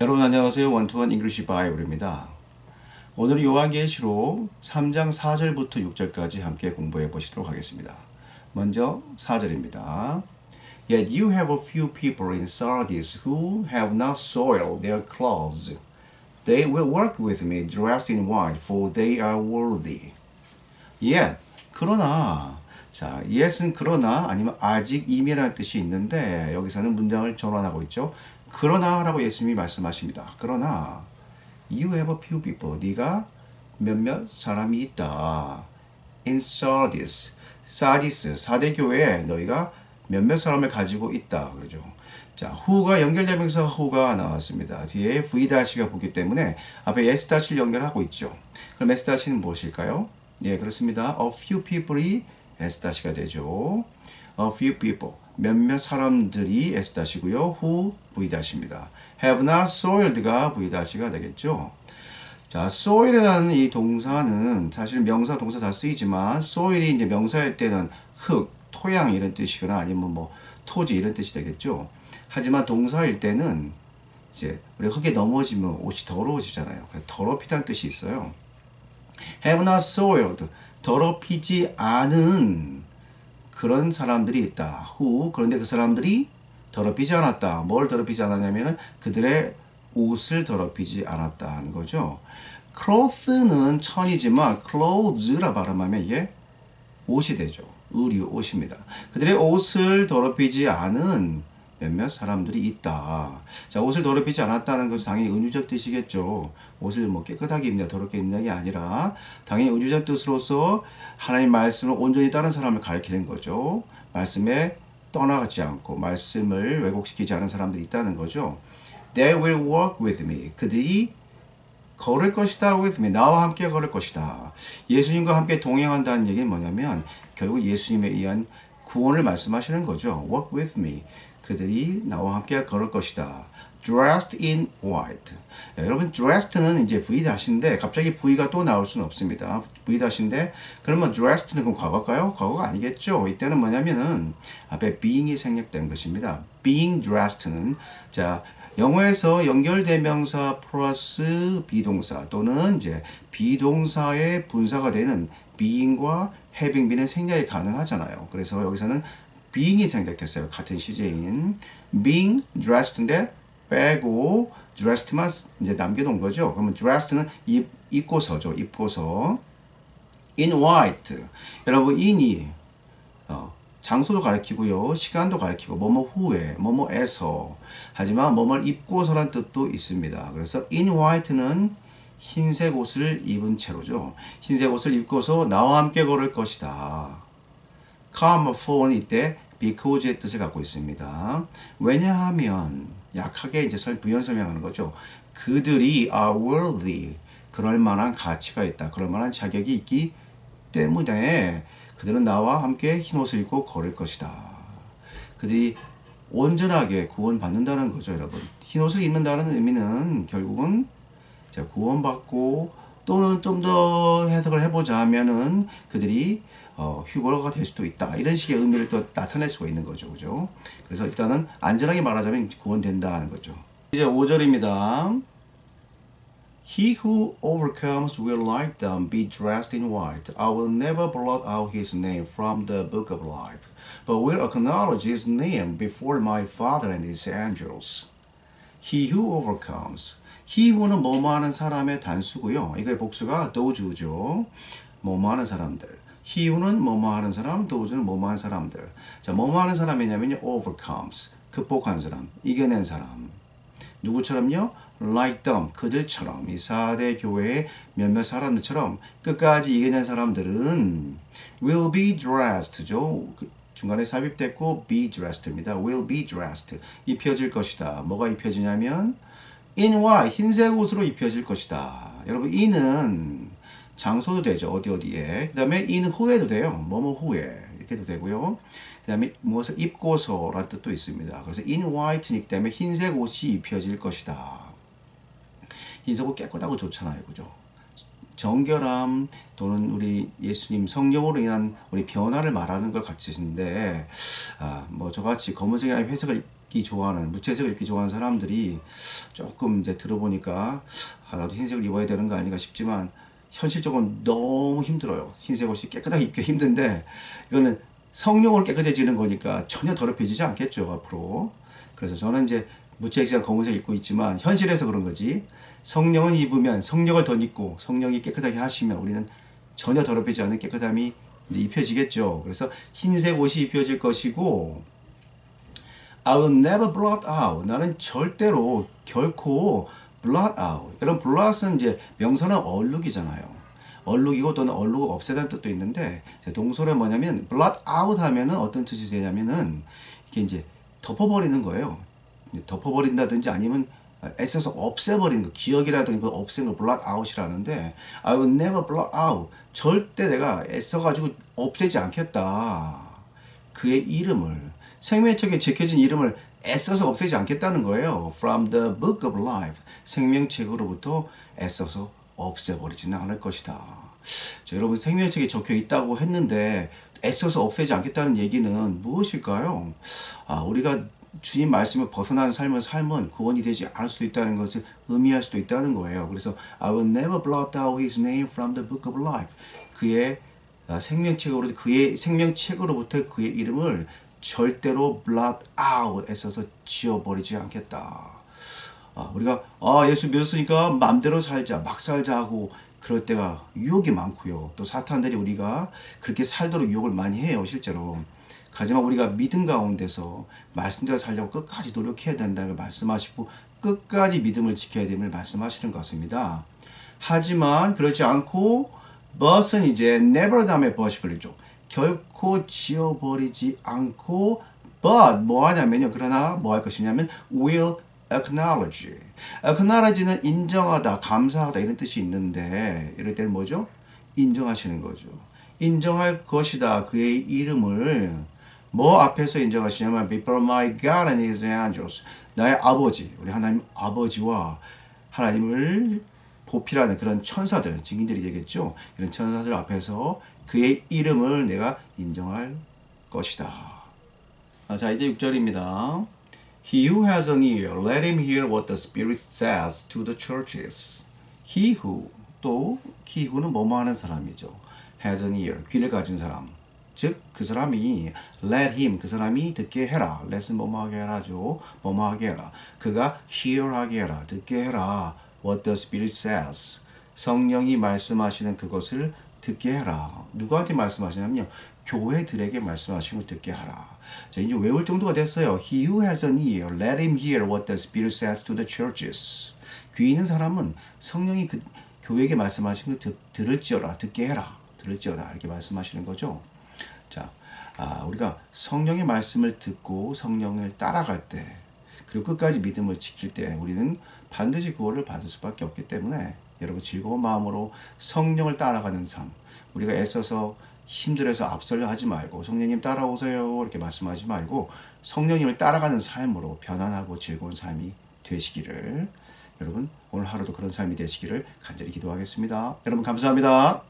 여러분 안녕하세요. 원투원 잉글리시 바이블입니다. 오늘 요한계시록 3장 4절부터 6절까지 함께 공부해 보시도록 하겠습니다. 먼저 4절입니다. Yet you have a few people in Sardis who have not soiled their clothes. They will work with me dressed in white, for they are worthy. Yet, 그러나, 자, yet은 그러나 아니면 아직 이미라는 뜻이 있는데 여기서는 문장을 전환하고 있죠. 그러나라고 예수님이 말씀하십니다. 그러나 you have a few people. 네가 몇몇 사람이 있다. In Sardis. 사디스, 사대 교회에 너희가 몇몇 사람을 가지고 있다. 그러죠. 자, who가 연결되면서 who가 나왔습니다. 뒤에 v-가 붙기 때문에 앞에 s-를 연결하고 있죠. 그럼 s-는 무엇일까요? 예, 그렇습니다. A few people이 s-가 되죠. A few people. 몇몇 사람들이 s-고요. who v-입니다. have not soiled가 v-가 되겠죠. 자, soil이라는 이 동사는 사실 명사, 동사 다 쓰이지만 soil이 이제 명사일 때는 흙, 토양 이런 뜻이거나 아니면 뭐 토지 이런 뜻이 되겠죠. 하지만 동사일 때는 이제 우리 흙에 넘어지면 옷이 더러워지잖아요. 더럽히다는 뜻이 있어요. have not soiled, 더럽히지 않은 그런 사람들이 있다. who, 그런데 그 사람들이 더럽히지 않았다. 뭘 더럽히지 않았냐면은 그들의 옷을 더럽히지 않았다 하는 거죠. cloth는 천이지만 clothes라 발음하면 이게 옷이 되죠. 의류, 옷입니다. 그들의 옷을 더럽히지 않은 몇몇 사람들이 있다. 자, 옷을 더럽히지 않았다는 것은 당연히 은유적 뜻이겠죠. 옷을 뭐 깨끗하게 입냐, 더럽게 입냐가 아니라 당연히 은유적 뜻으로서 하나님 말씀을 온전히 따른 사람을 가리키는 거죠. 말씀에 떠나가지 않고 말씀을 왜곡시키지 않은 사람들이 있다는 거죠. They will walk with me. 그들이 걸을 것이다 with me. 나와 함께 걸을 것이다. 예수님과 함께 동행한다는 얘기는 뭐냐면 결국 예수님에 의한 구원을 말씀하시는 거죠. Walk with me. 그들이 나와 함께 걸을 것이다. Dressed in white. 여러분 dressed는 이제 V-인데 갑자기 V가 또 나올 수는 없습니다. V-인데 그러면 dressed는 그럼 과거일까요? 과거가 아니겠죠. 이때는 뭐냐면은 앞에 being이 생략된 것입니다. being dressed는 자 영어에서 연결대명사 플러스 비동사 또는 이제 비동사의 분사가 되는 being과 having be는 생략이 가능하잖아요. 그래서 여기서는 being이 생략됐어요. 같은 시제인 being dressed인데 빼고 dressed만 이제 남겨놓은 거죠. 그러면 dressed는 입고서죠. 입고서 in white. 여러분 in이 장소도 가리키고요. 시간도 가리키고 뭐뭐 후에, 뭐뭐에서 하지만 뭐뭘 입고서란 뜻도 있습니다. 그래서 in white는 흰색 옷을 입은 채로죠. 흰색 옷을 입고서 나와 함께 걸을 것이다. come for는 이때 because의 뜻을 갖고 있습니다. 왜냐하면 약하게 이제 부연 설명하는 거죠. 그들이 are worthy. 그럴 만한 가치가 있다. 그럴 만한 자격이 있기 때문에 그들은 나와 함께 흰 옷을 입고 걸을 것이다. 그들이 온전하게 구원받는다는 거죠, 여러분. 흰 옷을 입는다는 의미는 결국은 구원받고 또는 좀 더 해석을 해보자 하면은 그들이 휴거가 될 수도 있다. 이런 식의 의미를 또 나타낼 수가 있는 거죠, 그죠? 그래서 일단은 안전하게 말하자면 구원된다 하는 거죠. 이제 5절입니다. He who overcomes will like them be dressed in white. I will never blot out his name from the book of life, but will acknowledge his name before my Father and his angels. He who overcomes. He who는 뭐뭐 하는 사람의 단수고요. 이거의 복수가 those죠. 뭐뭐 하는 사람들. He who는 뭐뭐 하는 사람, those는 뭐뭐 하는 사람들. 자, 뭐뭐 하는 사람이냐면요. overcomes. 극복한 사람, 이겨낸 사람. 누구처럼요? like them, 그들처럼 이 4대 교회의 몇몇 사람들처럼 끝까지 이겨낸 사람들은 will be dressed죠. 중간에 삽입됐고 be dressed입니다. will be dressed, 입혀질 것이다. 뭐가 입혀지냐면 in white, 흰색 옷으로 입혀질 것이다. 여러분 in은 장소도 되죠. 어디에. 그 다음에 in 후에도 돼요. 뭐뭐 후에 이렇게도 되고요. 그 다음에 무엇을 입고서라는 뜻도 있습니다. 그래서 in white이기 때문에 흰색 옷이 입혀질 것이다. 흰색 옷 깨끗하고 좋잖아요. 그죠? 정결함 또는 우리 예수님 성령으로 인한 우리 변화를 말하는 걸 같으신데 뭐 저같이 검은색이나 회색을 읽기 좋아하는, 무채색을 읽기 좋아하는 사람들이 조금 이제 들어보니까 나도 흰색을 입어야 되는 거 아닌가 싶지만 현실적으로 너무 힘들어요. 흰색 옷이 깨끗하게 입기 힘든데 이거는 성령으로 깨끗해지는 거니까 전혀 더럽혀지지 않겠죠, 앞으로. 그래서 저는 이제 무채색이랑 검은색 입고 있지만 현실에서 그런 거지. 성령을 입으면 성령을 덧입고 성령이 깨끗하게 하시면 우리는 전혀 더럽히지 않은 깨끗함이 이제 입혀지겠죠. 그래서 흰색 옷이 입혀질 것이고 I will never blot out. 나는 절대로 결코 blot out. 여러분 blot은 이제 명사는 얼룩이잖아요. 얼룩이고 또는 얼룩을 없애다는 뜻도 있는데 동설은 뭐냐면 blot out 하면은 어떤 뜻이 되냐면은 이게 이제 덮어버리는 거예요. 덮어버린다든지 아니면 애써서 없애버리는 거, 기억이라든지 없애는 거 blot out이라는데 I will never blot out. 절대 내가 애써가지고 없애지 않겠다. 그의 이름을 생명책에 적혀진 이름을 애써서 없애지 않겠다는 거예요. From the book of life. 생명책으로부터 애써서 없애버리지는 않을 것이다. 자, 여러분 생명책에 적혀 있다고 했는데 애써서 없애지 않겠다는 얘기는 무엇일까요? 우리가 주님 말씀을 벗어나는 삶은 구원이 되지 않을 수도 있다는 것을 의미할 수도 있다는 거예요. 그래서 I will never blot out his name from the book of life. 그의 생명책으로부터 그의 이름을 절대로 blot out 애써서 지워버리지 않겠다. 우리가 예수 믿었으니까 마음대로 살자, 막 살자 하고 그럴 때가 유혹이 많고요. 또 사탄들이 우리가 그렇게 살도록 유혹을 많이 해요, 실제로. 하지만 우리가 믿음 가운데서 말씀대로 살려고 끝까지 노력해야 된다는 걸 말씀하시고 끝까지 믿음을 지켜야 됨을 말씀하시는 것 같습니다. 하지만 그렇지 않고 but은 이제 never 다음에 but이 걸리죠. 결코 지워버리지 않고 but 뭐 하냐면요. 그러나 뭐 할 것이냐면 will acknowledge. acknowledge는 인정하다, 감사하다 이런 뜻이 있는데 이럴 때는 뭐죠? 인정하시는 거죠. 인정할 것이다. 그의 이름을 뭐 앞에서 인정하시냐면 before my God and his angels. 나의 아버지, 우리 하나님 아버지와 하나님을 보필하는 그런 천사들, 증인들이 되겠죠. 이런 천사들 앞에서 그의 이름을 내가 인정할 것이다. 자, 이제 6절입니다. He who has an ear, let him hear what the Spirit says to the churches. He who, 또 he who는 뭐뭐 하는 사람이죠. has an ear, 귀를 가진 사람. 즉, 그 사람이 let him, 그 사람이 듣게 해라. let은 뭐뭐 하게 해라죠. 뭐뭐 하게 해라. 그가 hear 하게 해라. 듣게 해라. What the Spirit says. 성령이 말씀하시는 그것을 듣게 해라. 누구한테 말씀하시냐면요. 교회들에게 말씀하시는 걸 듣게 하라. 자, 이제 외울 정도가 됐어요. He who has an ear, let him hear what the Spirit says to the churches. 귀 있는 사람은 성령이 그 교회에게 말씀하시는 걸 들을지어라. 듣게 해라. 들을지어라. 이렇게 말씀하시는 거죠. 자, 우리가 성령의 말씀을 듣고 성령을 따라갈 때 그리고 끝까지 믿음을 지킬 때 우리는 반드시 구원을 받을 수밖에 없기 때문에 여러분 즐거운 마음으로 성령을 따라가는 삶, 우리가 애써서 힘들어서 앞설려 하지 말고 성령님 따라오세요 이렇게 말씀하지 말고 성령님을 따라가는 삶으로 편안하고 즐거운 삶이 되시기를, 여러분 오늘 하루도 그런 삶이 되시기를 간절히 기도하겠습니다. 여러분 감사합니다.